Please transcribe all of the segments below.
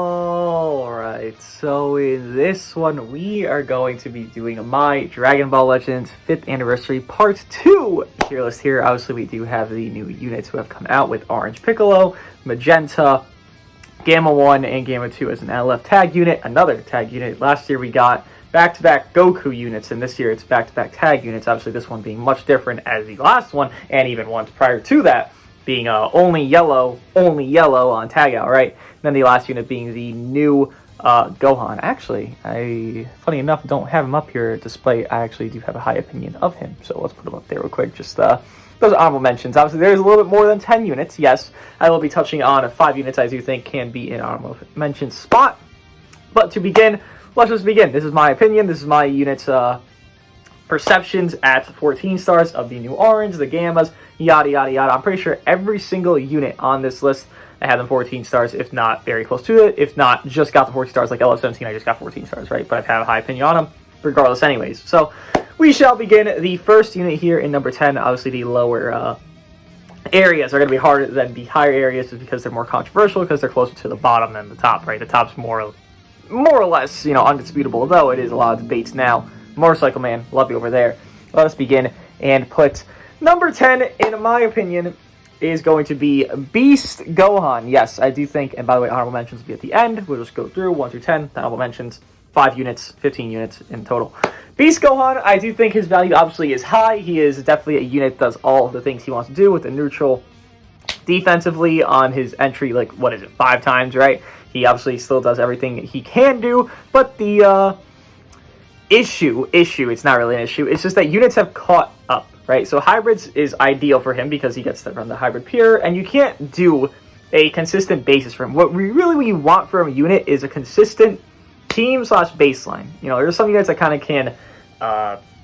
Alright, so in this one, we are going to be doing my Dragon Ball Legends 5th Anniversary Part 2 tier list here. Obviously, we do have the new units who have come out with Orange Piccolo, Magenta, Gamma 1, and Gamma 2 as an LF tag unit, another tag unit. Last year, we got back-to-back Goku units, and this year it's back-to-back tag units. Obviously, this one being much different as the last one, and even ones prior to that being only yellow on tag out, right? And then the last unit being the new Gohan. Actually, I, funny enough, don't have him up here display. I actually do have a high opinion of him, so let's put him up there real quick. Just those honorable mentions. Obviously, there's a little bit more than 10 units. Yes, I will be touching on 5 units I do think can be in honorable mention spot. But to begin, let's just begin. This is my opinion. This is my units perceptions at 14 stars of the new orange, the gammas, yada yada yada. I'm pretty sure every single unit on this list, I have them 14 stars, if not very close to it. If not, just got the 14 stars, like LF17, I just got 14 stars, right? But I've had a high opinion on them, regardless anyways. So, we shall begin. The first unit here in number 10, obviously the lower areas are going to be harder than the higher areas just because they're more controversial, because they're closer to the bottom than the top, right? The top's more or less, undisputable, though it is a lot of debates now. Motorcycle Man, love you over there. Let us begin and put number 10, in my opinion, is going to be Beast Gohan. Yes, I do think, and by the way, honorable mentions will be at the end. We'll just go through 1 through 10, honorable mentions, 5 units, 15 units in total. Beast Gohan, I do think his value obviously is high. He is definitely a unit that does all of the things he wants to do with the neutral defensively on his entry, 5 times, right? He obviously still does everything he can do, but the issue, it's not really an issue, it's just that units have caught up, right? So hybrids is ideal for him because he gets to run the hybrid pure, and you can't do a consistent basis for him. What we really want from a unit is a consistent team/baseline. There's some units that kind of can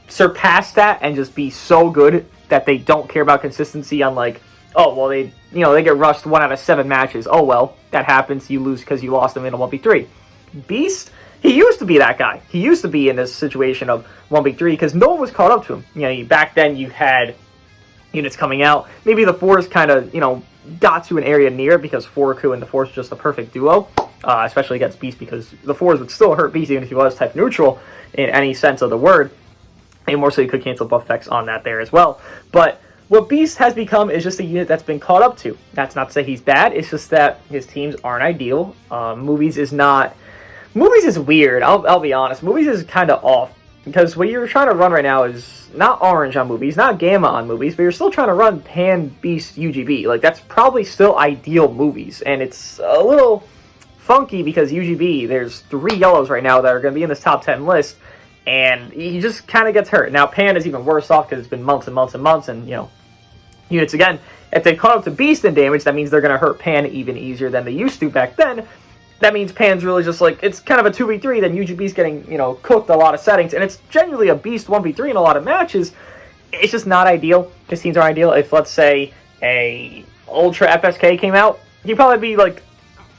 surpass that and just be so good that they don't care about consistency on they get rushed 1 out of 7 matches. Oh well, that happens, you lose because you lost them in a 1v3. Beast, he used to be that guy. He used to be in this situation of 1v3 because no one was caught up to him. Back then you had units coming out. Maybe the Force kind of, got to an area near because Goku and the Force was just the perfect duo, especially against Beast, because the Force would still hurt Beast even if he was type neutral in any sense of the word. And more so you could cancel buff effects on that there as well. But what Beast has become is just a unit that's been caught up to. That's not to say he's bad. It's just that his teams aren't ideal. Movies is weird. I'll be honest. Movies is kind of off because what you're trying to run right now is not orange on movies, not gamma on movies, but you're still trying to run Pan Beast UGB. That's probably still ideal movies, and it's a little funky because UGB, there's 3 yellows right now that are going to be in this top 10 list, and he just kind of gets hurt. Now Pan is even worse off because it's been months and months and months, and units again, if they caught up to Beast in damage, that means they're going to hurt Pan even easier than they used to back then. That means Pan's really just it's kind of a 2v3, then UGB's getting, cooked a lot of settings, and it's genuinely a Beast 1v3 in a lot of matches. It's just not ideal. His teams aren't ideal. If, let's say, a Ultra FSK came out, he'd probably be,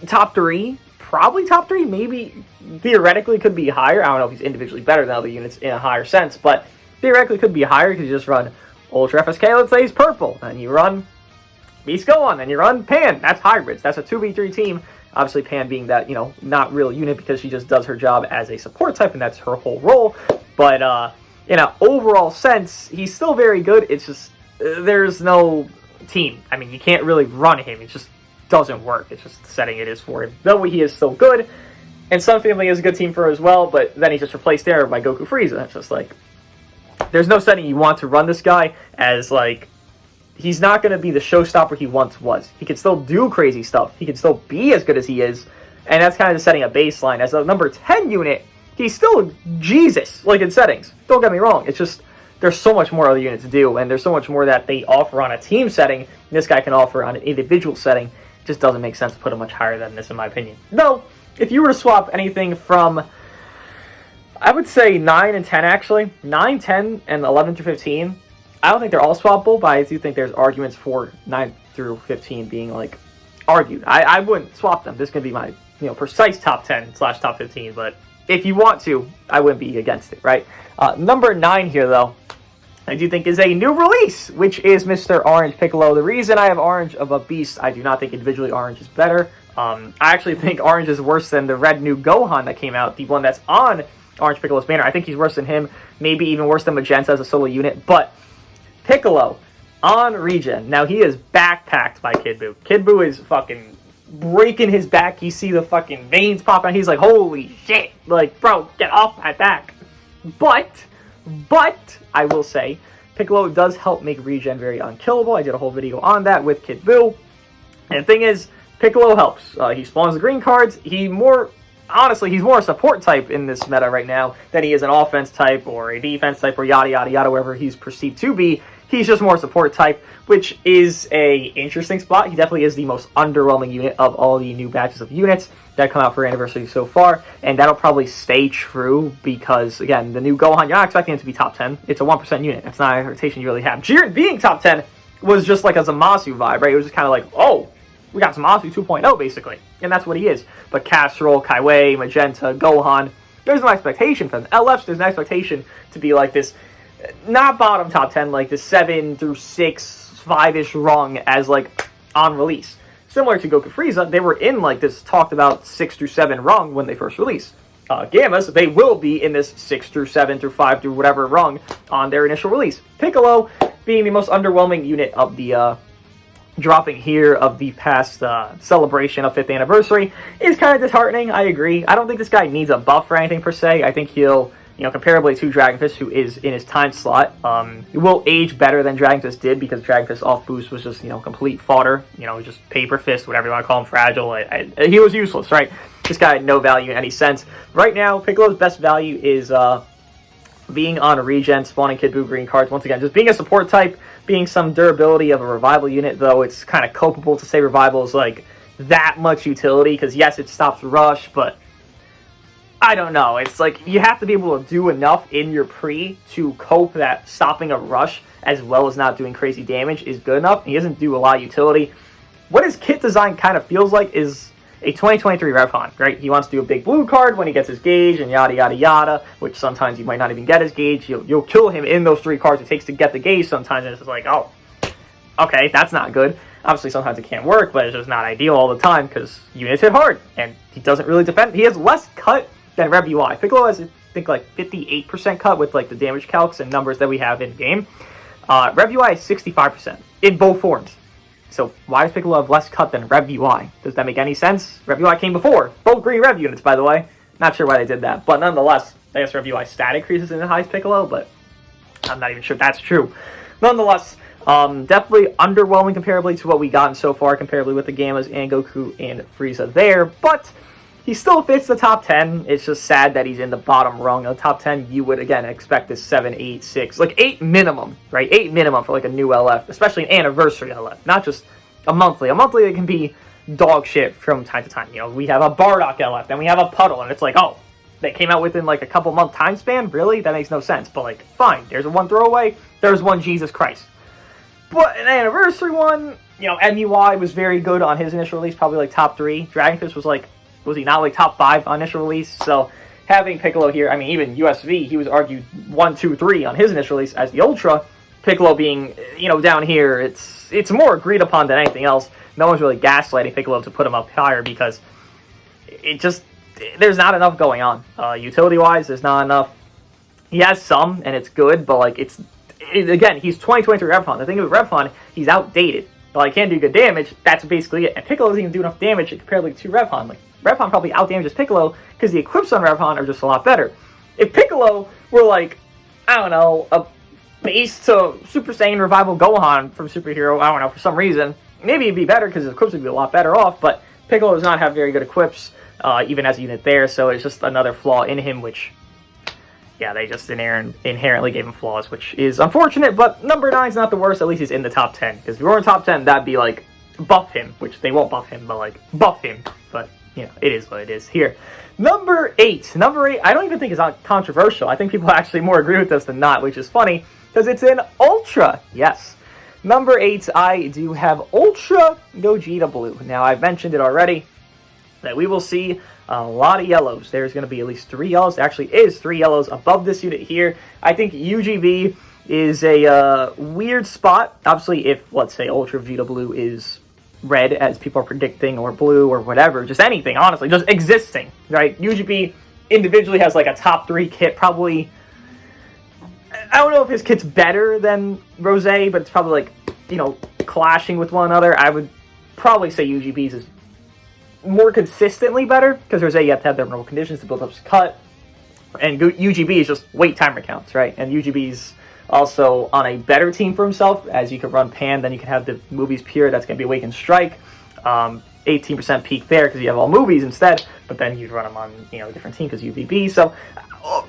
top 3, probably top 3, maybe theoretically could be higher. I don't know if he's individually better than other units in a higher sense, but theoretically could be higher because you just run Ultra FSK, let's say he's purple, and you run Beast Gohan, and you run Pan. That's hybrids. That's a 2v3 team. Obviously, Pan being that, not real unit because she just does her job as a support type, and that's her whole role. But in an overall sense, he's still very good. It's just, there's no team. I mean, you can't really run him. It just doesn't work. It's just the setting it is for him. Though he is still good, and Sun Family is a good team for him as well, but then he's just replaced there by Goku Frieza. It's just there's no setting you want to run this guy as, he's not going to be the showstopper he once was. He can still do crazy stuff. He can still be as good as he is. And that's kind of setting a baseline. As a number 10 unit, he's still Jesus, in settings. Don't get me wrong. It's just, there's so much more other units to do. And there's so much more that they offer on a team setting. This guy can offer on an individual setting. It just doesn't make sense to put him much higher than this, in my opinion. Though, if you were to swap anything from, I would say 9 and 10, actually. 9, 10, and 11 through 15. I don't think they're all swappable, but I do think there's arguments for 9 through 15 being, argued. I wouldn't swap them. This is going to be my, precise top 10/top 15, but if you want to, I wouldn't be against it, right? Number 9 here, though, I do think is a new release, which is Mr. Orange Piccolo. The reason I have Orange of a Beast, I do not think individually Orange is better. I actually think Orange is worse than the red new Gohan that came out, the one that's on Orange Piccolo's banner. I think he's worse than him, maybe even worse than Magenta as a solo unit. But Piccolo on regen. Now he is backpacked by Kid Buu. Kid Buu is fucking breaking his back. You see the fucking veins pop out. He's like, holy shit. Like, bro, get off my back. But, I will say, Piccolo does help make regen very unkillable. I did a whole video on that with Kid Buu. And the thing is, Piccolo helps. He spawns the green cards. Honestly, he's more a support type in this meta right now than he is an offense type or a defense type or yada yada yada, wherever he's perceived to be. He's just more support type, which is a interesting spot. He definitely is the most underwhelming unit of all the new batches of units that come out for Anniversary so far, and that'll probably stay true because, again, the new Gohan, you're not expecting it to be top 10. It's a 1% unit. That's not an expectation you really have. Jiren being top 10 was just like a Zamasu vibe, right? It was just kind of like, oh, we got Zamasu 2.0, basically. And that's what he is. But Casserole, Kaiwei, Magenta, Gohan, there's no expectation for them. LFs, there's an expectation to be like this, not bottom top 10, like the 7 through 6, 5-ish rung as like on release. Similar to Goku Frieza, they were in like this talked about 6 through 7 rung when they first released. Gammas, they will be in this 6 through 7 through 5 through whatever rung on their initial release. Piccolo being the most underwhelming unit of the dropping here of the past celebration of 5th anniversary is kind of disheartening. I agree. I don't think this guy needs a buff or anything per se. I think he'll, comparably to Dragonfist, who is in his time slot, he will age better than Dragonfist did because Dragonfist off boost was just, complete fodder, just paper fist, whatever you want to call him, fragile. He was useless, right? This guy had no value in any sense. Right now, Piccolo's best value is being on a regen, spawning Kid Buu green cards. Once again, just being a support type, being some durability of a revival unit, though it's kind of culpable to say revival is like that much utility, because yes, it stops rush, but I don't know. It's like you have to be able to do enough in your pre to cope that stopping a rush as well as not doing crazy damage is good enough. He doesn't do a lot of utility. What his kit design kind of feels like is a 2023 Revhan, right? He wants to do a big blue card when he gets his gauge and yada yada yada, which sometimes you might not even get his gauge. You'll kill him in those 3 cards it takes to get the gauge sometimes, and it's just like, oh, okay, that's not good. Obviously, sometimes it can't work, but it's just not ideal all the time because units hit hard, and he doesn't really defend. He has less cut than Rev UI. Piccolo has, I think, like 58% cut with like the damage calcs and numbers that we have in game. Rev UI is 65% in both forms. So why does Piccolo have less cut than Rev UI? Does that make any sense? Rev UI came before. Both green Rev units, by the way. Not sure why they did that. But nonetheless, I guess Rev UI stat increases in the highest Piccolo, but I'm not even sure that's true. Nonetheless, definitely underwhelming comparably to what we gotten so far, comparably with the Gammas and Goku and Frieza there. But he still fits the top 10. It's just sad that he's in the bottom rung of the top 10. You would, again, expect this 7, 8, 6, like 8 minimum, right? 8 minimum for like a new LF, especially an anniversary LF, not just a monthly. A monthly, it can be dog shit from time to time. We have a Bardock LF, then we have a Puddle, and it's like, oh, they came out within like a couple month time span? Really? That makes no sense. But like, fine, there's a one throwaway, there's one Jesus Christ. But an anniversary one, MUI was very good on his initial release, probably like top 3. Dragonfist was he not like top 5 on initial release? So having Piccolo here, I mean, even USV, he was argued 1, 2, 3 on his initial release as the Ultra. Piccolo being, down here, it's more agreed upon than anything else. No one's really gaslighting Piccolo to put him up higher because there's not enough going on. Utility-wise, there's not enough. He has some, and it's good, but like again, he's 2023 Revhan. The thing with Revhan, he's outdated. While he can do good damage, that's basically it. And Piccolo doesn't even do enough damage compared to Revhan. Like, Revhan probably outdamages Piccolo because the equips on Revhan are just a lot better. If Piccolo were like, I don't know, a base to Super Saiyan Revival Gohan from Superhero, I don't know, for some reason, maybe it'd be better because his equips would be a lot better off, but Piccolo does not have very good equips, even as a unit there, so it's just another flaw in him, which, yeah, they just inherently gave him flaws, which is unfortunate, but number 9 is not the worst. At least he's in the top 10, because if we were in top 10, that'd be like, buff him, which they won't buff him, but like, buff him, but it is what it is here. Number 8, I don't even think it's controversial. I think people actually more agree with this than not, which is funny, because it's an Ultra, yes. Number 8, I do have Ultra Gogeta Blue. Now, I've mentioned it already, that we will see a lot of yellows. There's going to be at least 3 yellows. There actually is 3 yellows above this unit here. I think UGB is a weird spot. Obviously, if, let's say, Ultra Vegeta Blue is red as people are predicting, or blue, or whatever, just anything, honestly, just existing, right? UGB individually has like a top 3 kit, probably. I don't know if his kit's better than Rose, but it's probably like, you know, clashing with one another. I would probably say UGB's is more consistently better, because Rose, you have to have the normal conditions to build up his cut, and UGB is just wait timer counts, right? And UGB's also on a better team for himself, as you can run Pan, then you can have the movies pure, that's going to be Awaken Strike, 18% peak there because you have all movies instead, but then you'd run them on, you know, a different team because UVB, so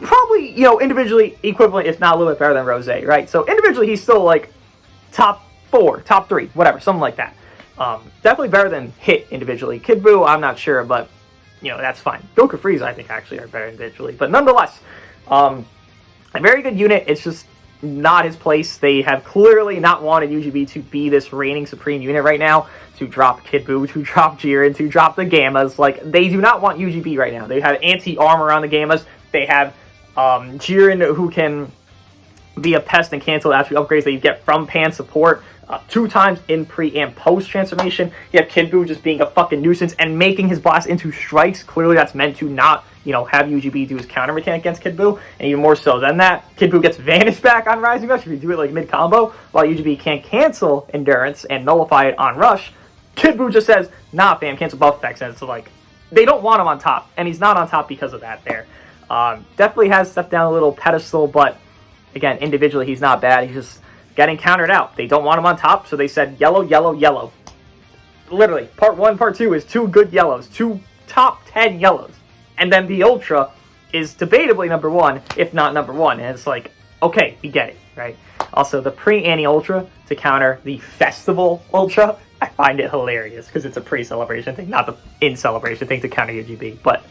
probably, you know, individually equivalent, if not a little bit better than Rose, right? So individually he's still like top 4, top 3, whatever, something like that. Definitely better than Hit individually. Kid Buu, I'm not sure, but, you know, that's fine. Goku Frieza, I think, actually are better individually, but nonetheless, a very good unit. It's just not his place. They have clearly not wanted UGB to be this reigning supreme unit right now, to drop Kid Buu, to drop Jiren, to drop the Gammas. Like, they do not want UGB right now. They have anti-armor on the Gammas. They have Jiren, who can be a pest and cancel attribute upgrades that you get from Pan support 2 times in pre and post transformation. You have Kid Buu just being a fucking nuisance and making his blast into strikes. Clearly that's meant to not, you know, have UGB do his counter mechanic against Kid Buu, and even more so than that, Kid Buu gets Vanish back on Rising Rush if you do it like mid-combo, while UGB can't cancel Endurance and nullify it on Rush. Kid Buu just says, nah fam, cancel buff effects, and it's like, they don't want him on top, and he's not on top because of that there. Definitely has stepped down a little pedestal, but again, individually he's not bad, he's just getting countered out. They don't want him on top, so they said yellow, yellow, yellow. Literally, part 1, part 2 is 2 good yellows, 2 top 10 yellows. And then the Ultra is debatably number 1, if not number 1. And it's like, okay, we get it, right? Also, the pre-Annie Ultra to counter the Festival Ultra, I find it hilarious, because it's a pre-celebration thing, not the in-celebration thing to counter UGB. But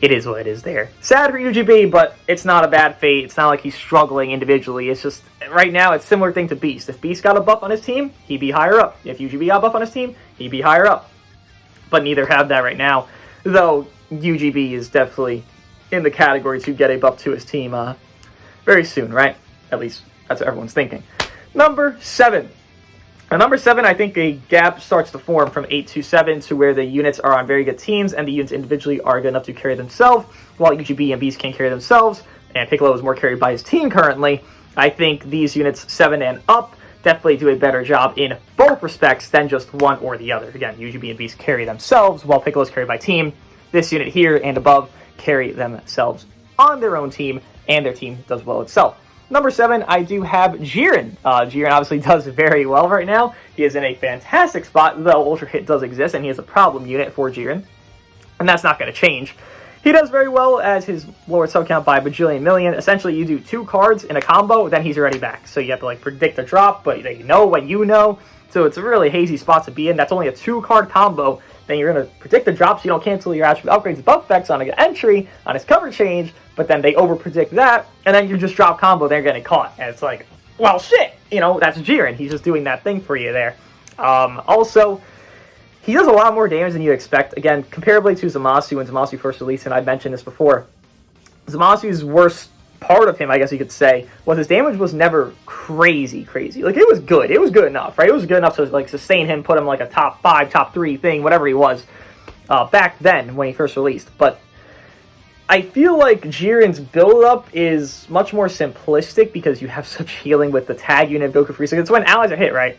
it is what it is there. Sad for UGB, but it's not a bad fate. It's not like he's struggling individually. It's just, right now, it's a similar thing to Beast. If Beast got a buff on his team, he'd be higher up. If UGB got a buff on his team, he'd be higher up. But neither have that right now, though UGB is definitely in the category to get a buff to his team very soon, right? At least that's what everyone's thinking. Number 7. Now, number 7, I think a gap starts to form from 8 to 7 to where the units are on very good teams and the units individually are good enough to carry themselves, while UGB and Beast can't carry themselves, and Piccolo is more carried by his team currently. I think these units 7 and up definitely do a better job in both respects than just one or the other. Again, UGB and Beast carry themselves, while Piccolo is carried by team. This unit here and above carry themselves on their own team, and their team does well itself. Number 7, I do have Jiren. Jiren obviously does very well right now. He is in a fantastic spot, though Ultra Hit does exist, and he is a problem unit for Jiren. And that's not going to change. He does very well as his lower sub count by a bajillion million. Essentially, you do 2 cards in a combo, then he's already back. So you have to like predict the drop, but they know what you know. So it's a really hazy spot to be in. That's only a 2-card combo. Then you're going to predict the drop so you don't cancel your attribute upgrades and buff effects on an entry, on his cover change, but then they over-predict that, and then you just drop combo, they're getting caught. And it's like, well, shit! You know, that's Jiren. He's just doing that thing for you there. Also, he does a lot more damage than you expect. Again, comparably to Zamasu, when Zamasu first released, and I'd mentioned this before, Zamasu's worst part of him, I guess you could say, was his damage was never crazy. Like, it was good. It was good enough, right? It was good enough to, like, sustain him, put him, like, a top 5, top 3 thing, whatever he was, back then, when he first released. But I feel like Jiren's build-up is much more simplistic because you have such healing with the tag unit of Goku Frieza. It's when allies are hit, right?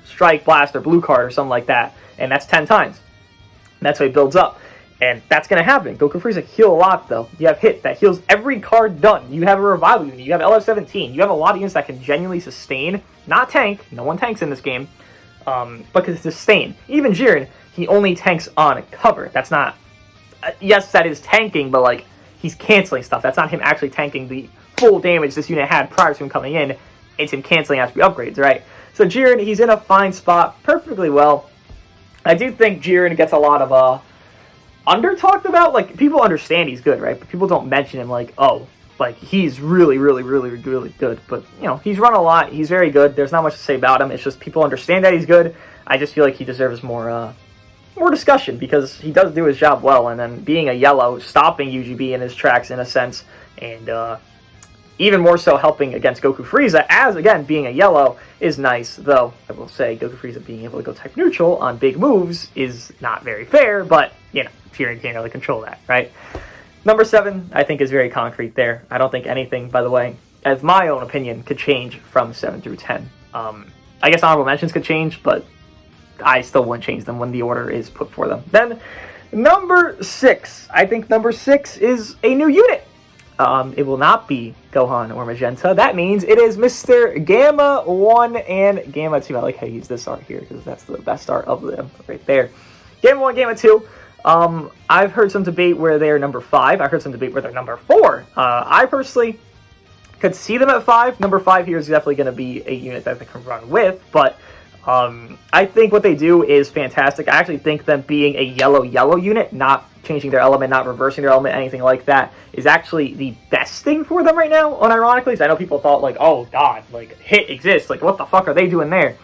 Strike, blast, or blue card, or something like that. And that's 10 times. And that's how he builds up. And that's going to happen. Goku Frieza heal a lot, though. You have Hit that heals every card done. You have a Revival unit. You have LF-17. You have a lot of units that can genuinely sustain. Not tank. No one tanks in this game. But can sustain. Even Jiren, he only tanks on cover. That's not... yes, that is tanking, but, like, he's canceling stuff. That's not him actually tanking the full damage this unit had prior to him coming in. It's him canceling attribute upgrades, right? So Jiren, he's in a fine spot. Perfectly well. I do think Jiren gets a lot of... under-talked about. Like, people understand he's good, right? But people don't mention him like, oh, like, he's really, really, really, really good. But, you know, he's run a lot. He's very good. There's not much to say about him. It's just people understand that he's good. I just feel like he deserves more discussion because he does do his job well. And then being a yellow, stopping UGB in his tracks in a sense, and even more so helping against Goku Frieza, as again being a yellow is nice, though I will say Goku Frieza being able to go type neutral on big moves is not very fair, but you know, Jiren can't really control that, right? Number 7, I think, is very concrete there. I don't think anything, by the way, as my own opinion, could change from 7 through 10. I guess honorable mentions could change, but I still wouldn't change them when the order is put for them. Then, number 6. I think number 6 is a new unit. It will not be Gohan or Magenta. That means it is Mr. Gamma 1 and Gamma 2. I like how you use this art here because that's the best art of them right there. Gamma 1, Gamma 2. I've heard some debate where they're number 5. I've heard some debate where they're number 4. I personally could see them at 5. Number 5 here is definitely going to be a unit that they can run with, but I think what they do is fantastic. I actually think them being a yellow unit, not changing their element, not reversing their element, anything like that, is actually the best thing for them right now, unironically, because I know people thought, like, oh god, like, Hit exists, like, what the fuck are they doing there?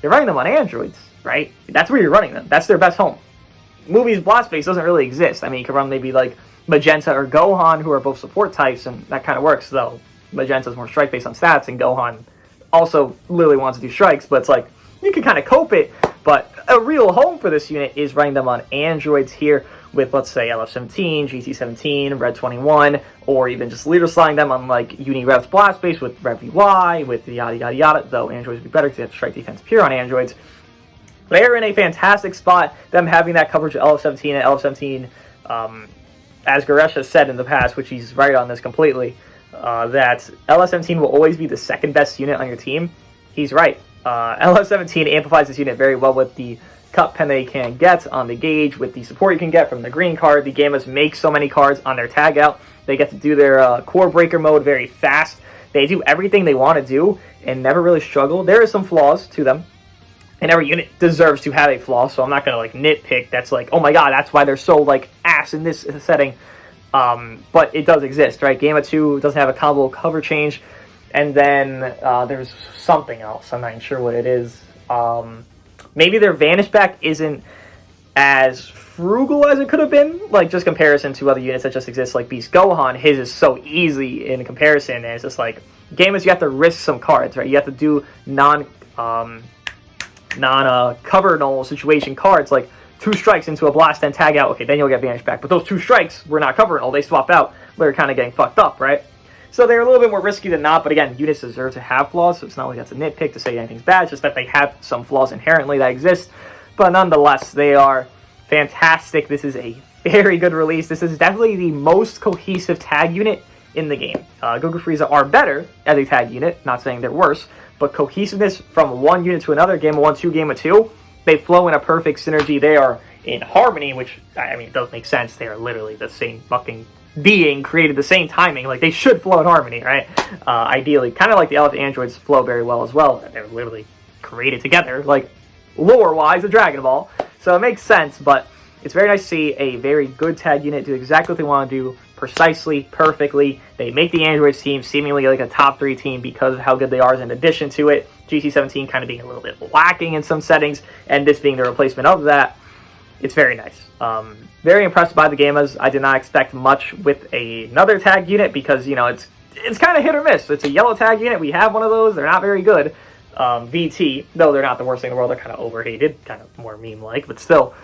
You're running them on androids, right? That's where you're running them. That's their best home. Movies Blast Base doesn't really exist. I mean, you could run maybe, like, Magenta or Gohan, who are both support types, and that kind of works, though Magenta's more strike-based on stats, and Gohan also literally wants to do strikes, but it's like, you can kind of cope it, but a real home for this unit is running them on androids here with, let's say, LF-17, GT-17, Red 21, or even just leader sliding them on, like, Uni-Rev's Blast Base with Rev VY, with yada yada yada, though androids would be better because they have strike defense pure on androids. They're in a fantastic spot, them having that coverage of LF-17, and LF-17, as Goresh has said in the past, which he's right on this completely, that LF-17 will always be the second best unit on your team. He's right. LF-17 amplifies this unit very well with the cut pen they can get on the gauge, with the support you can get from the green card. The Gammas make so many cards on their tag out. They get to do their core breaker mode very fast. They do everything they want to do and never really struggle. There are some flaws to them, and every unit deserves to have a flaw, so I'm not going to, like, nitpick. That's like, oh my god, that's why they're so, like, ass in this setting. But it does exist, right? Gamma 2 doesn't have a combo cover change. And then there's something else. I'm not even sure what it is. Maybe their Vanish Back isn't as frugal as it could have been. Like, just comparison to other units that just exist, like Beast Gohan. His is so easy in comparison. And it's just like, Gammas, you have to risk some cards, right? You have to do non-cover null situation cards, like 2 strikes into a blast and tag out. Okay, then you'll get Vanish Back. But those 2 strikes were not cover null. They swap out. They're kind of getting fucked up, right? So they're a little bit more risky than not, but again, units deserve to have flaws, so it's not like that's a nitpick to say anything's bad, it's just that they have some flaws inherently that exist, but nonetheless, they are fantastic. This is a very good release. This is definitely the most cohesive tag unit in the game. Goku Frieza are better as a tag unit, not saying they're worse, but cohesiveness from one unit to another, Gamma 1, 2, Gamma 2, they flow in a perfect synergy. They are in harmony, which, I mean, it does make sense. They are literally the same fucking being created the same timing. Like, they should flow in harmony, right? Ideally, kind of like the LF androids flow very well as well. They're literally created together, like lore-wise, a Dragon Ball. So it makes sense, but it's very nice to see a very good tag unit do exactly what they want to do, precisely, perfectly. They make the androids team seemingly like a top 3 team because of how good they are. In addition to it, GT-17 kind of being a little bit lacking in some settings, and this being the replacement of that, it's very nice. Very impressed by the Gammas. I did not expect much with another tag unit because, you know, it's kind of hit or miss. It's a yellow tag unit. We have one of those. They're not very good. VT, though they're not the worst thing in the world. They're kind of overhated, kind of more meme-like, but still.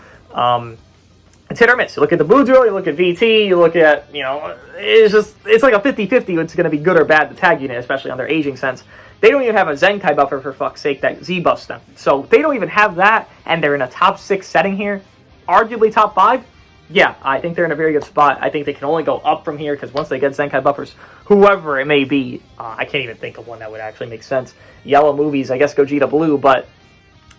It's hit or miss. You look at the blue duo, you look at VT, you look at, you know, it's like a 50-50 it's going to be good or bad, the tag unit, especially on their aging sense. They don't even have a Zenkai buffer, for fuck's sake, that Z buffs them. So they don't even have that, and they're in a top 6 setting here. Arguably top 5. Yeah, I think they're in a very good spot. I think they can only go up from here, because once they get Zenkai buffers, whoever it may be, I can't even think of one that would actually make sense. Yellow movies, I guess Gogeta Blue, but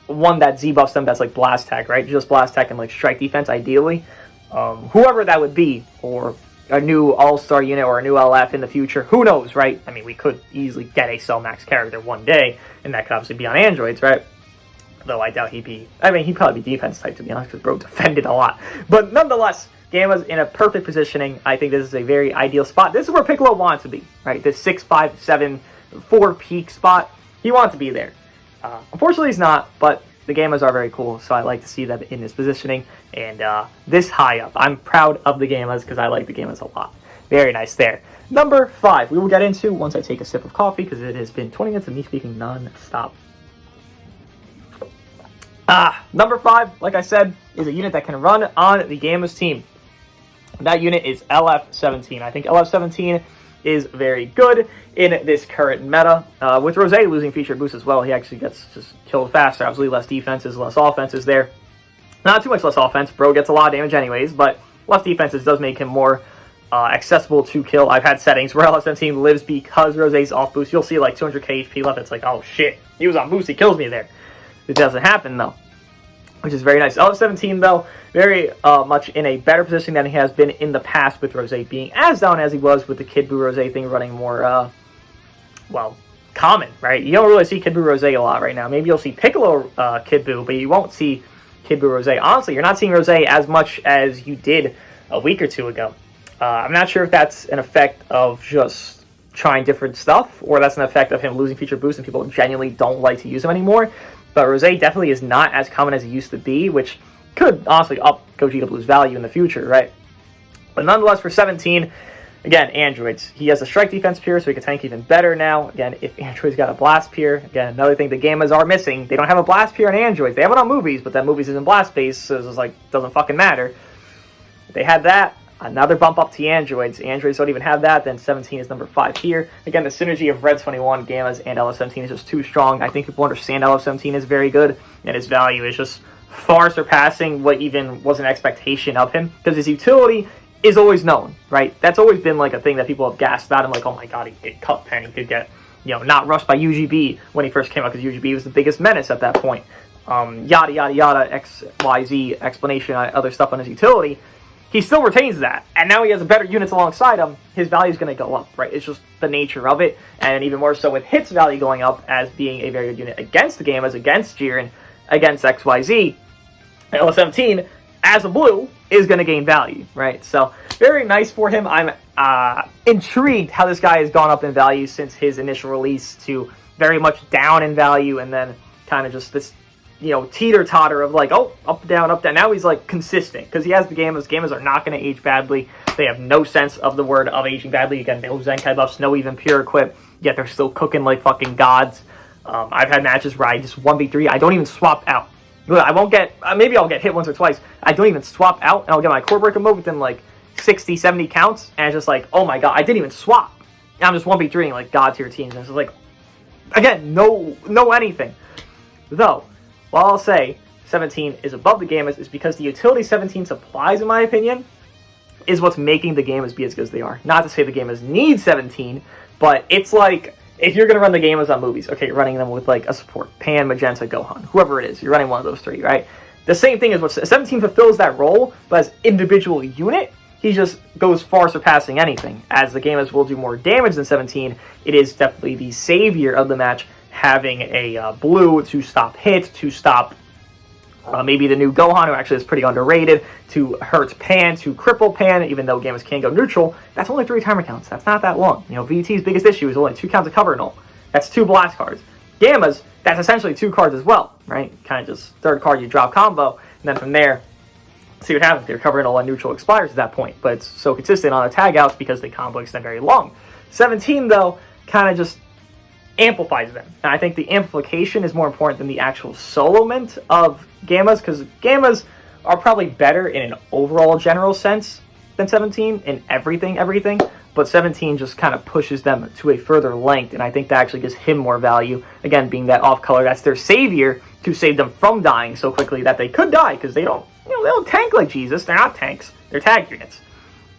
one that Z buffs them that's like Blast Tech, right? Just Blast Tech and like Strike Defense, ideally. Whoever that would be, or a new All-Star unit or a new LF in the future, who knows, right? I mean, we could easily get a Cell Max character one day, and that could obviously be on androids, right? Though I doubt he'd be... I mean, he'd probably be defense type, to be honest, because bro defended a lot. But nonetheless, Gamma's in a perfect positioning. I think this is a very ideal spot. This is where Piccolo wants to be, right? This 6, 5, 7, 4 peak spot. He wants to be there. Unfortunately, he's not, but the Gammas are very cool, so I like to see them in this positioning. And this high up, I'm proud of the Gammas because I like the Gammas a lot. Very nice there. Number 5, we will get into once I take a sip of coffee, because it has been 20 minutes of me speaking non-stop. Number 5, like I said, is a unit that can run on the Gamma's team. That unit is LF17. I think LF17 is very good in this current meta. With Rose losing feature boost as well, he actually gets just killed faster. Obviously, less defenses, less offenses there. Not too much less offense. Bro gets a lot of damage anyways, but less defenses does make him more accessible to kill. I've had settings where LF17 lives because Rose's off boost. You'll see like 200k HP left. It's like, oh shit, he was on boost, he kills me there. It doesn't happen though, which is very nice. LF17 though, very much in a better position than he has been in the past, with Rose being as down as he was, with the Kid Buu Rose thing running more, well, common, right? You don't really see Kid Buu Rose a lot right now. Maybe you'll see Piccolo Kid Buu, but you won't see Kid Buu Rose. Honestly, you're not seeing Rose as much as you did a week or two ago. I'm not sure if that's an effect of just trying different stuff, or that's an effect of him losing feature boost and people genuinely don't like to use him anymore. But Rose definitely is not as common as it used to be, which could honestly up Gogeta Blue's value in the future, right? But nonetheless, for 17, again, androids. He has a strike defense pier, so he can tank even better now. Again, if androids got a blast pier, again, another thing the Gammas are missing. They don't have a blast pier on androids. They have it on movies, but that movies isn't blast based, so it's like, doesn't fucking matter. If they had that, another bump up to androids. Androids don't even have that, then 17 is number 5 here. Again, the synergy of Red 21, Gammas, and LF17 is just too strong. I think people understand LF17 is very good, and his value is just far surpassing what even was an expectation of him, because his utility is always known, right? That's always been like a thing that people have gasped about him, like, oh my god, he could get cut pen, he could get, you know, not rushed by UGB when he first came out, because UGB was the biggest menace at that point. Yada yada yada, XYZ explanation, other stuff on his utility. He still retains that, and now he has better units alongside him. His value is going to go up, right? It's just the nature of it, and even more so with hits value going up as being a very good unit against the Gammas, against Jiren, against XYZ. LF17, as a blue, is going to gain value, right? So, very nice for him. I'm intrigued how this guy has gone up in value since his initial release to very much down in value, and then kind of just this, you know, teeter-totter of like, oh, up, down, up, down. Now he's like consistent, because he has the Gammas. Gammas are not going to age badly. They have no sense of the word of aging badly. Again, no Zenkai buffs, no even pure equip, yet they're still cooking like fucking gods. I've had matches where I just 1v3, I don't even swap out. I won't get, maybe I'll get hit once or twice. I don't even swap out, and I'll get my core breaker mode within like 60, 70 counts, and it's just like, oh my god, I didn't even swap. And I'm just 1v3ing like god tier teams, and it's just like, again, no anything. Though, while I'll say 17 is above the Gammas, is because the utility 17 supplies, in my opinion, is what's making the Gammas be as good as they are. Not to say the Gammas need 17, but it's like, if you're going to run the Gammas on movies, okay, you're running them with like a support, Pan, Magenta, Gohan, whoever it is, you're running one of those 3, right? The same thing is what 17 fulfills that role, but as individual unit, he just goes far surpassing anything. As the Gammas will do more damage than 17, it is definitely the savior of the match, having a blue to stop hit, to stop maybe the new Gohan, who actually is pretty underrated, to hurt Pan, to cripple Pan, even though Gammas can go neutral. That's only 3 timer counts. That's not that long. You know, VT's biggest issue is only 2 counts of cover null. That's 2 blast cards. Gammas, that's essentially 2 cards as well, right? Kind of just 3rd card you drop combo, and then from there, see what happens. Their cover null on neutral expires at that point, but it's so consistent on the tag outs because the combo extend very long. 17, though, kind of just amplifies them. And I think the amplification is more important than the actual soloment of Gammas, because Gammas are probably better in an overall general sense than 17 in everything, but 17 just kind of pushes them to a further length, and I think that actually gives him more value, again, being that off color, that's their savior to save them from dying so quickly that they could die, because they don't, you know, they don't tank like Jesus. They're not tanks, they're tag units.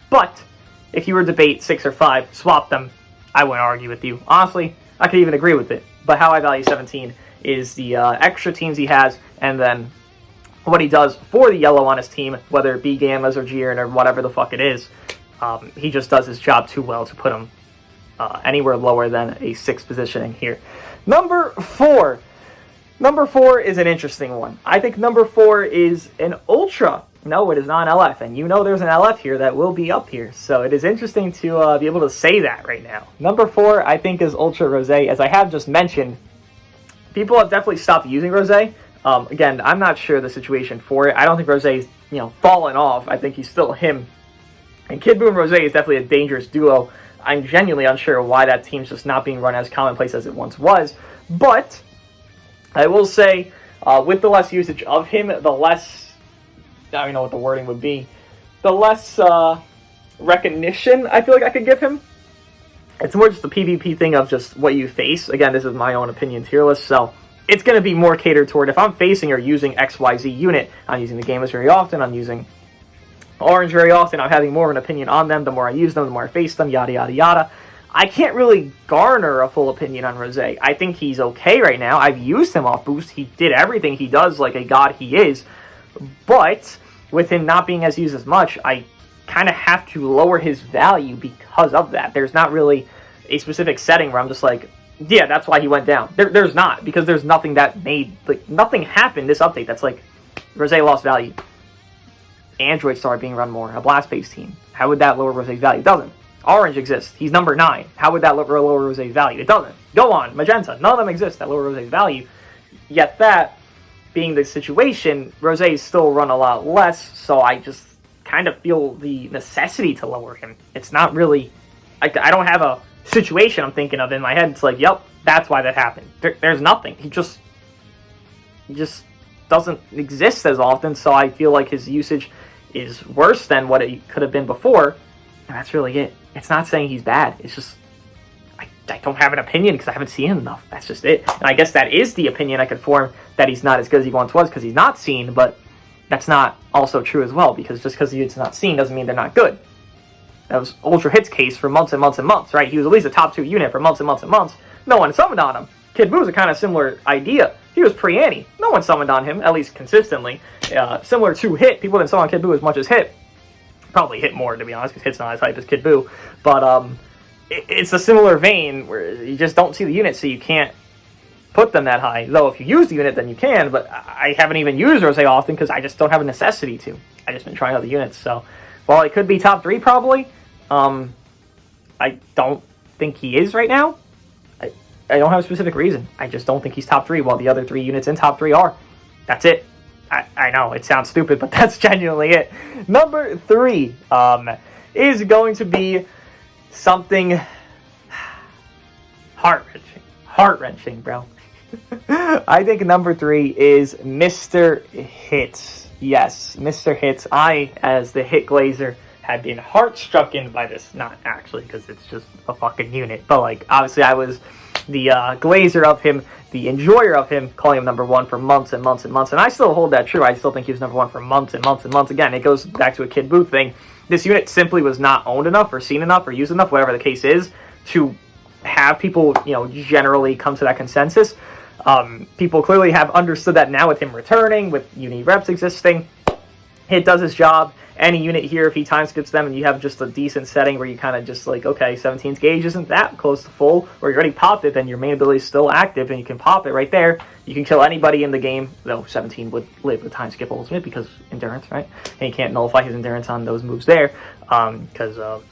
But if you were to debate 6 or 5, swap them, I wouldn't argue with you. Honestly, I could even agree with it. But how I value 17 is the extra teams he has, and then what he does for the yellow on his team, whether it be Gammas or Jiren or whatever the fuck it is. He just does his job too well to put him anywhere lower than a 6th positioning here. Number 4. Number 4 is an interesting one. I think number 4 is an Ultra. No, it is not an LF, and you know there's an LF here that will be up here, so it is interesting to be able to say that right now. Number 4, I think, is Ultra Rose. As I have just mentioned, people have definitely stopped using Rose. Again, I'm not sure the situation for it. I don't think Rose's, you know, fallen off. I think he's still him And Kid Buu and Rose is definitely a dangerous duo. I'm genuinely unsure why that team's just not being run as commonplace as it once was. But I will say, with the less usage of him, the less, I don't even know what the wording would be, the less recognition I feel like I could give him. It's more just a PvP thing of just what you face. Again, this is my own opinion tier list, so it's going to be more catered toward if I'm facing or using XYZ unit. I'm using the Gamers very often, I'm using Orange very often, I'm having more of an opinion on them. The more I use them, the more I face them, yada yada yada. I can't really garner a full opinion on Rose. I think he's okay right now. I've used him off boost. He did everything he does like a god he is. But with him not being as used as much, I kind of have to lower his value because of that. There's not really a specific setting where I'm just like, yeah, that's why he went down. There's not, because there's nothing that made, like, nothing happened this update that's like, Rose lost value. Android started being run more, a blast-based team. How would that lower Rose's value? It doesn't. Orange exists. He's number 9. How would that lower Rose's value? It doesn't. Gohan, Magenta, none of them exist that lower Rose's value. Yet that being the situation, Rose is still run a lot less, so I just kind of feel the necessity to lower him. It's not really, I don't have a situation I'm thinking of in my head. It's like, yep, that's why that happened. There's nothing. He just doesn't exist as often, so I feel like his usage is worse than what it could have been before, and that's really it. It's not saying he's bad. It's just I don't have an opinion because I haven't seen him enough. That's just it. And I guess that is the opinion I could form, that he's not as good as he once was because he's not seen, but that's not also true as well, because just because he's not seen doesn't mean they're not good. That was Ultra Hit's case for months and months and months, right? He was at least a top 2 unit for months and months and months. No one summoned on him. Kid Buu was a kind of similar idea. He was pre-Annie. No one summoned on him, at least consistently. Similar to Hit. People didn't summon on Kid Buu as much as Hit. Probably Hit more, to be honest, because Hit's not as hype as Kid Buu. But it's a similar vein where you just don't see the unit, so you can't put them that high. Though if you use the unit, then you can, but I haven't even used Rose often because I just don't have a necessity to. I've just been trying other units, so while it could be top 3 probably, I don't think he is right now. I don't have a specific reason. I just don't think he's top 3, while the other 3 units in top 3 are. That's it. I know, it sounds stupid, but that's genuinely it. Number 3 is going to be something heart-wrenching. Heart-wrenching, bro. I think number 3 is Mr. Hits. Yes, Mr. Hits. I, as the Hit Glazer, had been heart-strucken by this. Not actually, because it's just a fucking unit. But, like, obviously I was the glazer of him, the enjoyer of him, calling him number 1 for months and months and months. And I still hold that true. I still think he was number 1 for months and months and months. Again, it goes back to a Kid Buu thing. This unit simply was not owned enough or seen enough or used enough, whatever the case is, to have people, generally come to that consensus. People clearly have understood that now with him returning, with uni reps existing. Hit does his job. Any unit here, if he time skips them and you have just a decent setting where you kind of just like, okay, 17's gauge isn't that close to full, or you already popped it, then your main ability is still active and you can pop it right there. You can kill anybody in the game, though 17 would live with time skip ultimate because endurance, right? And you can't nullify his endurance on those moves there because of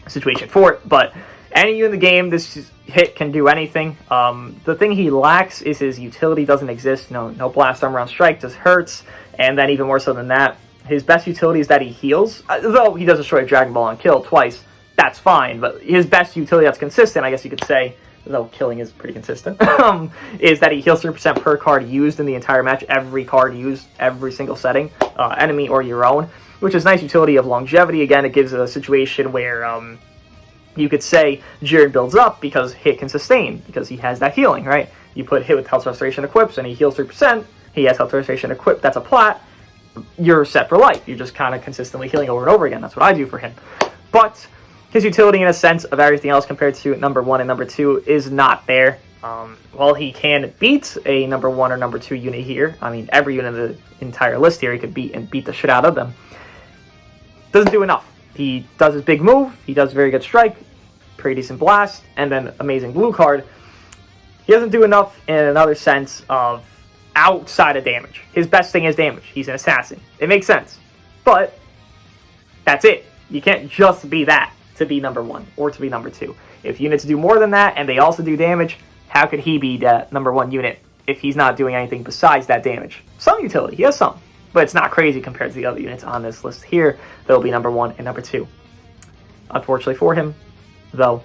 situation for it. But any unit in the game, this Hit can do anything. The thing he lacks is his utility doesn't exist. No blast armor on strike, just hurts. And then even more so than that, his best utility is that he heals. Though he does destroy a Dragon Ball on kill twice, that's fine. But his best utility that's consistent, I guess you could say, though killing is pretty consistent, is that he heals 3% per card used in the entire match. Every card used, every single setting, enemy or your own, which is nice utility of longevity. Again, it gives a situation where you could say Jiren builds up because Hit can sustain, because he has that healing, right? You put Hit with Health Restoration equips and he heals 3%, he has Health Restoration equipped, that's a plat, you're set for life. You're just kind of consistently healing over and over again. That's what I do for him. But his utility in a sense of everything else compared to number 1 and number 2 is not there. While he can beat a number 1 or number 2 unit here, I mean every unit in the entire list here he could beat and beat the shit out of them, doesn't do enough. He does his big move, he does very good strike, pretty decent blast, and then amazing blue card. He doesn't do enough in another sense of outside of damage. His best thing is damage. He's an assassin. It makes sense. But that's it. You can't just be that to be number 1 or to be number 2. If units do more than that and they also do damage, how could he be that number 1 unit if he's not doing anything besides that damage? Some utility. He has some. but it's not crazy compared to the other units on this list here. That'll be number 1 and number 2. Unfortunately for him, though,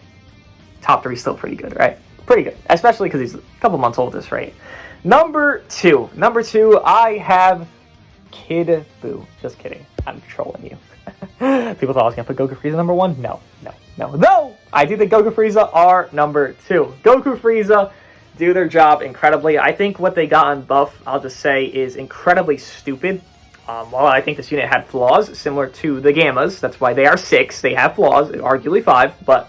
top 3 is still pretty good, right? Pretty good, especially because he's a couple months old at this rate. Number 2, I have Kid Buu. Just kidding, I'm trolling you. People thought I was going to put Goku Frieza number 1. No. Though, I do think Goku Frieza are number 2. Goku Frieza do their job incredibly. I think what they got on buff, I'll just say, is incredibly stupid. While I think this unit had flaws similar to the Gammas, that's why they are 6. They have flaws, arguably 5, but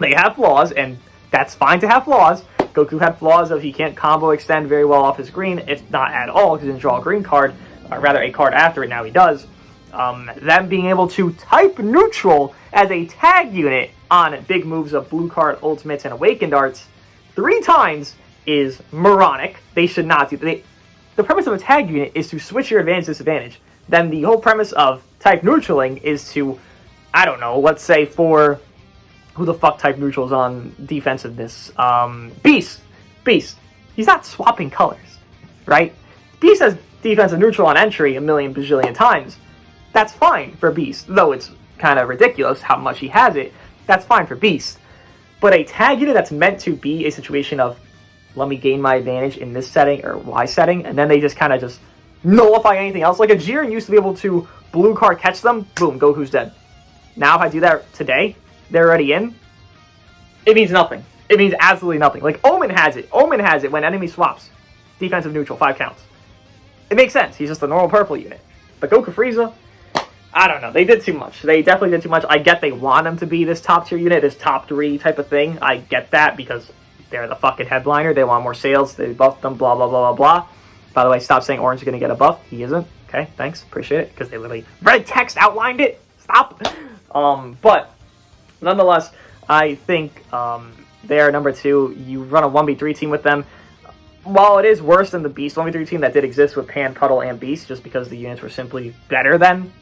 they have flaws, and that's fine to have flaws. Goku had flaws of he can't combo extend very well off his green, if not at all, because he didn't draw a green card, or rather a card after it, now he does. Them being able to type neutral as a tag unit on big moves of blue card, ultimates, and awakened arts 3 times is moronic. They should not do that. The premise of a tag unit is to switch your advantage disadvantage. Then the whole premise of type neutraling is to, I don't know, let's say for who the fuck type neutrals on defensiveness? Beast. He's not swapping colors, right? Beast has defensive neutral on entry a million bajillion times. That's fine for Beast, though it's kind of ridiculous how much he has it. That's fine for Beast. But a tag unit that's meant to be a situation of, let me gain my advantage in this setting or Y setting, and then they just kind of just nullify anything else. Like a Jiren used to be able to blue card catch them, boom, Goku's dead. Now if I do that today, they're already in. It means nothing. It means absolutely nothing. Like Omen has it. Omen has it when enemy swaps. Defensive neutral, 5 counts. It makes sense. He's just a normal purple unit. But Goku Frieza, I don't know. They did too much. They definitely did too much. I get they want him to be this top tier unit, this top 3 type of thing. I get that because they're the fucking headliner. They want more sales. They buffed them, blah, blah, blah, blah, blah. By the way, stop saying Orange is going to get a buff. He isn't. Okay, thanks. Appreciate it. Because they literally red text outlined it. Stop. But nonetheless, I think they are number 2. You run a 1v3 team with them. While it is worse than the Beast 1v3 team that did exist with Pan, Puddle, and Beast, just because the units were simply better than,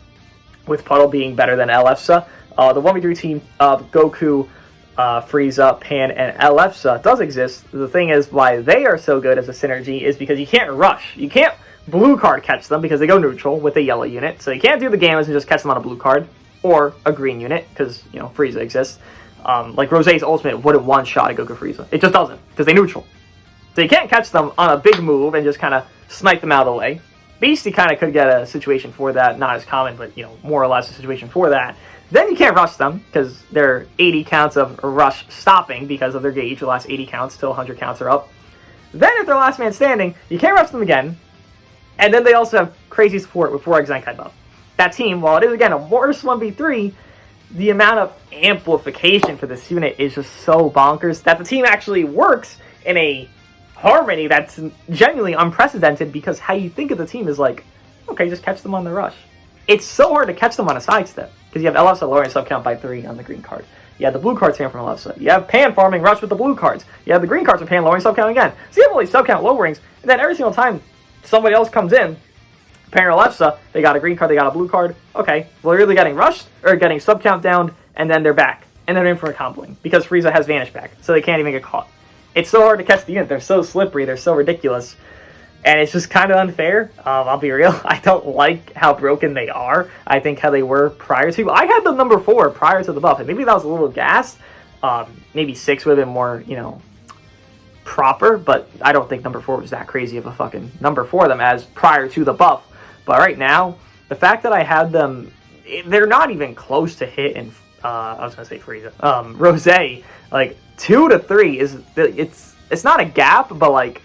with Puddle being better than LFSA, the 1v3 team of Goku, Frieza, Pan, and LFSA does exist. The thing is, why they are so good as a synergy is because you can't rush. You can't blue card catch them because they go neutral with a yellow unit. So you can't do the Gammas and just catch them on a blue card or a green unit because, you know, Frieza exists. Like Rosé's ultimate wouldn't one-shot a Goku Frieza. It just doesn't because they neutral. So you can't catch them on a big move and just kind of snipe them out of the way. Beastie kind of could get a situation for that. Not as common, but, you know, more or less a situation for that. Then you can't rush them because they're 80 counts of rush stopping because of their gauge. The last 80 counts till 100 counts are up. Then if they're last man standing, you can't rush them again. And then they also have crazy support with 4x Zenkai buff. That team, while it is again a worse 1v3, the amount of amplification for this unit is just so bonkers that the team actually works in a harmony that's genuinely unprecedented because how you think of the team is like, okay, just catch them on the rush. It's so hard to catch them on a sidestep because you have LFSA lowering sub count by 3 on the green card. You have the blue cards fan from LFSA. You have Pan farming rush with the blue cards. You have the green cards from Pan lowering sub count again. So you have all these sub count lowerings, and then every single time somebody else comes in, Pan or LFSA, they got a green card, they got a blue card. Okay, well they're either getting rushed or getting sub count down, and then they're back. And they're in for a comboing because Frieza has Vanish back, so they can't even get caught. It's so hard to catch the unit. They're so slippery. They're so ridiculous. And it's just kind of unfair. I'll be real. I don't like how broken they are. I think how they were prior to. I had them number 4 prior to the buff. And maybe that was a little gassed. Maybe 6 would have been more, you know, proper. But I don't think number 4 was that crazy of a fucking number for them as prior to the buff. But right now, the fact that I had them, they're not even close to hit in, I was going to say Frieza. Rosé, like, 2 to 3 is, it's not a gap, but like,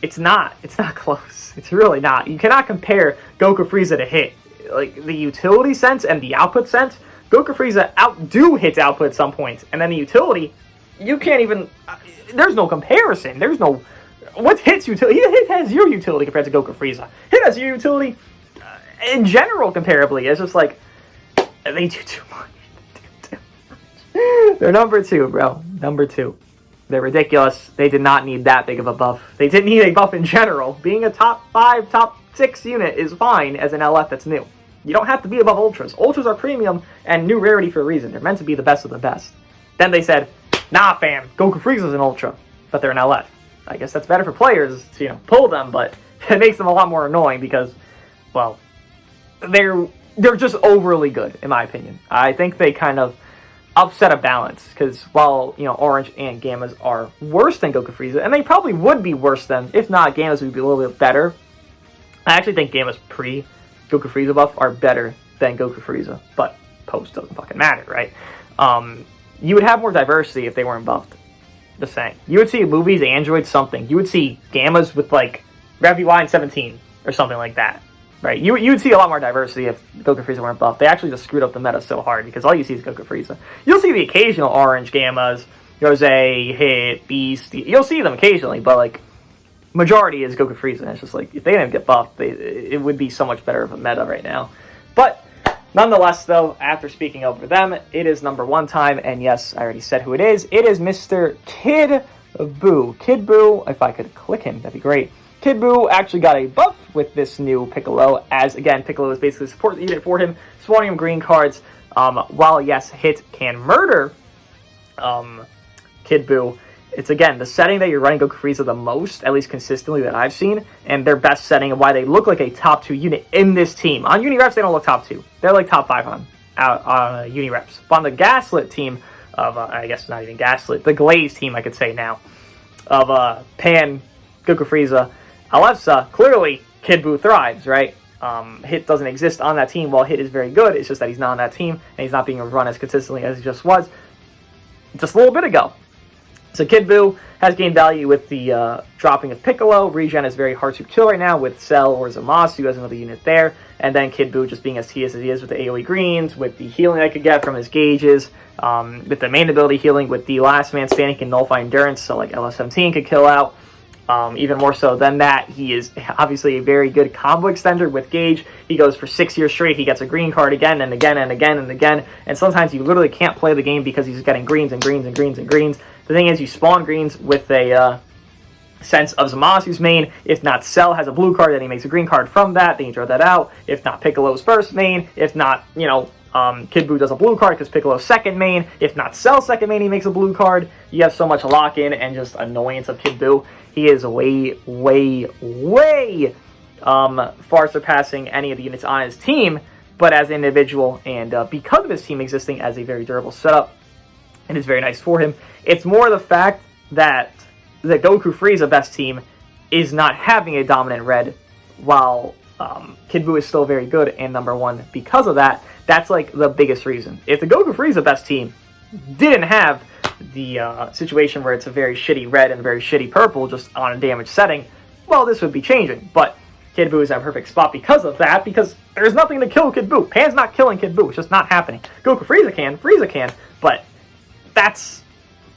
it's not close. It's really not. You cannot compare Goku Frieza to hit. Like, the utility sense and the output sense, Goku Frieza outdo hits output at some points, and then the utility, you can't even, there's no comparison. There's no, what's hits utility? Hit has 0 utility compared to Goku Frieza. Hit has 0 utility, in general, comparably. It's just like, they do too much. They're number 2, bro. Number 2. They're ridiculous. They did not need that big of a buff. They didn't need a buff in general. Being a top 5, top 6 unit is fine as an LF that's new. You don't have to be above Ultras. Ultras are premium and new rarity for a reason. They're meant to be the best of the best. Then they said, nah fam, Goku Frieza's an Ultra, but they're an LF. I guess that's better for players to, pull them, but it makes them a lot more annoying because, well, they're just overly good, in my opinion. I think they kind of upset a balance, because while, Orange and Gammas are worse than Goku Frieza, and they probably would be worse than, if not, Gammas would be a little bit better. I actually think Gammas pre-Goku Frieza buff are better than Goku Frieza, but post doesn't fucking matter, right? You would have more diversity if they weren't buffed. Just saying. You would see movies, androids, something. You would see Gammas with, like, Rev UI and 17, or something like that. Right, you would see a lot more diversity if Goku Frieza weren't buffed. They actually just screwed up the meta so hard because all you see is Goku Frieza. You'll see the occasional Orange Gammas, Rose, Hit, Beast. You'll see them occasionally, but like majority is Goku Frieza. And it's just like if they didn't get buffed, it would be so much better of a meta right now. But nonetheless, though, after speaking over them, it is number 1 time, and yes, I already said who it is. It is Mr. Kid Buu. Kid Buu. If I could click him, that'd be great. Kid Buu actually got a buff with this new Piccolo, as, again, Piccolo is basically support unit for him, spawning him green cards, while, yes, Hit can murder Kid Buu. It's, again, the setting that you're running Goku Frieza the most, at least consistently that I've seen, and their best setting and why they look like a top 2 unit in this team. On Unireps, they don't look top 2. They're like top 5 on Unireps. But on the Gaslit team of, I guess not even Gaslit, the Glaze team, I could say now, of Pan, Goku Frieza, Alefsa, clearly Kid Buu thrives, right? Hit doesn't exist on that team while Hit is very good. It's just that he's not on that team, and he's not being run as consistently as he just was just a little bit ago. So Kid Buu has gained value with the dropping of Piccolo. Regen is very hard to kill right now with Cell or Zamasu as another unit there. And then Kid Buu just being as TS as he is with the AoE greens, with the healing I could get from his gauges, with the main ability healing, with the last man standing can nullify endurance, so like LS17 could kill out. Even more so than that, he is obviously a very good combo extender with Gauge. He goes for 6 years straight. He gets a green card again and again and again and again. And sometimes you literally can't play the game because he's getting greens and greens and greens and greens. The thing is, you spawn greens with a sense of Zamasu's main. If not, Cell has a blue card, then he makes a green card from that. Then you draw that out. If not, Piccolo's first main. If not, Kid Buu does a blue card because Piccolo's second main. If not Cell's second main, he makes a blue card. You have so much lock-in and just annoyance of Kid Buu. He is way, way, way far surpassing any of the units on his team, but as an individual, and because of his team existing as a very durable setup, it is very nice for him. It's more the fact that the Goku Frieza best team is not having a dominant red, while Kid Buu is still very good and number 1 because of that. That's like the biggest reason. If the Goku Frieza best team didn't have the situation where it's a very shitty red and a very shitty purple just on a damage setting, well, this would be changing. But Kid Buu is in a perfect spot because of that, because there's nothing to kill Kid Buu. Pan's not killing Kid Buu. It's just not happening. Goku Frieza can, but that's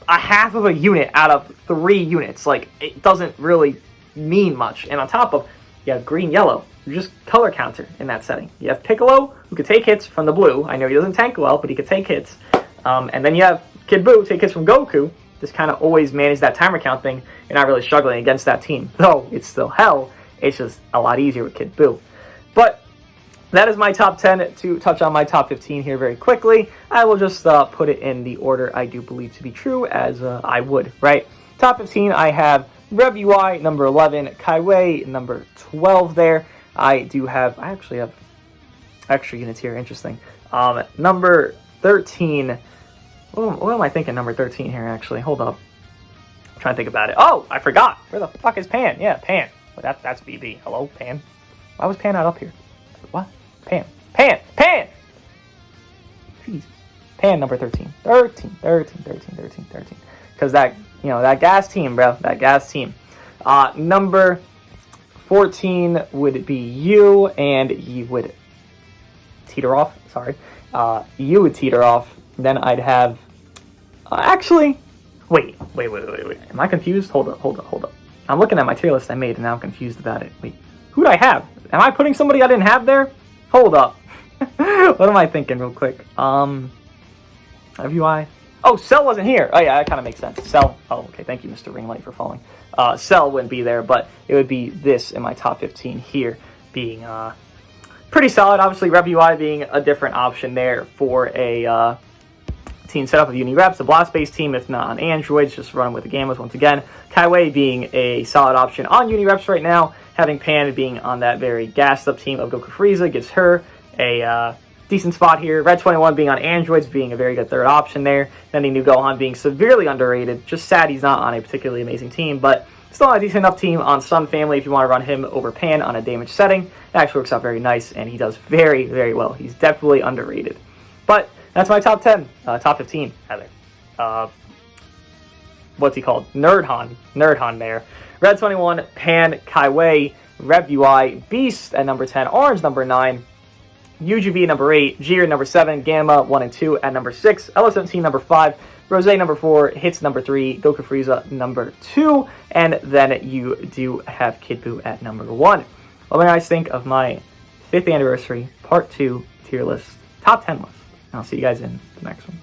a half of a unit out of 3 units. Like, it doesn't really mean much. And on top of, you have green-yellow. You're just color counter in that setting. You have Piccolo, who could take hits from the blue. I know he doesn't tank well, but he could take hits. And then you have Kid Buu take hits from Goku. Just kind of always manage that timer count thing. You're not really struggling against that team. Though, it's still hell. It's just a lot easier with Kid Buu. But that is my top 10. To touch on my top 15 here very quickly, I will just put it in the order I do believe to be true, as I would, right? Top 15, I have Rev UI, number 11, Kaiwei, number 12 there. I actually have extra units here, interesting. Number 13, what am I thinking number 13 here, actually? Hold up. I'm trying to think about it. Oh, I forgot. Where the fuck is Pan? Yeah, Pan. Well, that's VB. Hello, Pan. Why was Pan not up here? What? Pan. Jesus. Pan number 13. 13. Because that gas team, bro. That gas team. Number 14 would be you, and you would teeter off. Sorry. You would teeter off. Then I'd have... actually... Wait. Am I confused? Hold up. I'm looking at my tier list I made, and now I'm confused about it. Wait. Who do I have? Am I putting somebody I didn't have there? Hold up. What am I thinking real quick? UI. Oh, Cell wasn't here. Oh, yeah, that kind of makes sense. Cell. Oh, okay. Thank you, Mr. Ringlight, for following. Cell wouldn't be there, but it would be this in my top 15 here being pretty solid. Obviously, Rev UI being a different option there for a team setup of Unireps, the Blast-based team, if not on Androids, just run with the Gammas once again. Kaiwei being a solid option on Unireps right now, having Pan being on that very gassed-up team of Goku Frieza gives her a decent spot here. Red 21 being on Androids being a very good third option there. Then the new Gohan being severely underrated. Just sad he's not on a particularly amazing team, but still a decent enough team on Sun Family if you want to run him over Pan on a damage setting. It actually works out very nice, and he does very, very well. He's definitely underrated. But that's my top 10, top 15, rather. What's he called? Nerdhan there. Red 21, Pan, Kaiwei, Rev UI, Beast at number 10, Orange number 9, UGB number 8, Jiren number 7, Gamma 1 and 2 at number 6, LO17 number 5, Rose number 4, Hits number 3, Goku Frieza number 2, and then you do have Kid Buu at number 1. What do you guys think of my 5th anniversary part 2 tier list, top 10 list? I'll see you guys in the next one.